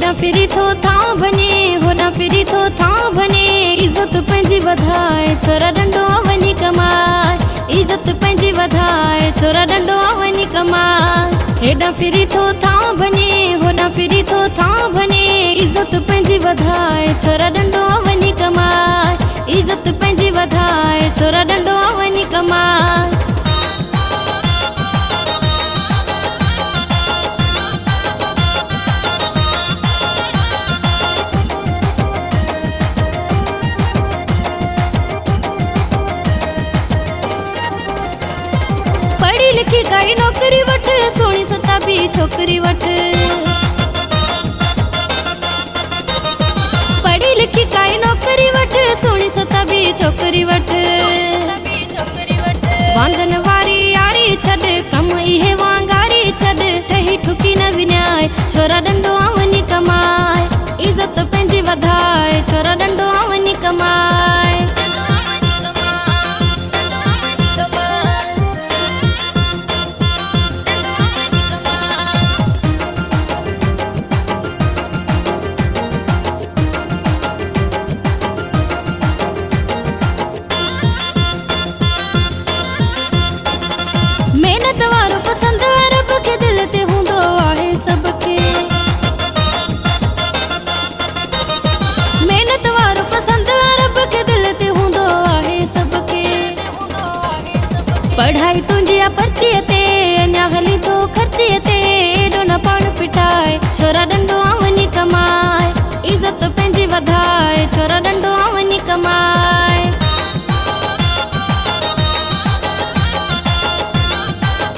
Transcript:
हेॾां free थो था वञे होॾां फिरी थो था वञे इज़त पंहिंजी वधाए छोरा डंडो वञी कमाए इज़त पंहिंजी वधाए छोरा डंडो वञी कमाए हेॾां फिरी थो था वञे होॾां फिरी थो था वञे इज़त पंहिंजी वधाए छोरा डंडो वञी कमाए इज़त पंहिंजी वधाए छोरा डंडो वञी कमाए पढ़ी लिखी काई नौकरी वठ सोणी सताबी छोकरी वठ पढ़ी लिखी काई नौकरी वठ सोणी सताबी छोकरी वठ वांदन वारी यारी छड कम इहे वांगारी छड कही ठुकी न विञाए छोरा डंडो वञी कमाए इज़त पंहिंजी वधाए छोरा डंडो वञी कमाए मेहनत वारो पसंद रब के दिल ते हूंदो आहे सबके मेहनत वारो पसंद रब के दिल ते हूंदो आहे सबके पढ़ाई तुंहिंजी पर्चीअ ते अञा हली थो खर्चीअ ते एॾो न पाण पिटाए छोरा डंडो वञी कमाए इज़त पंहिंजी वधाए छोरा डंडो वञी कमाए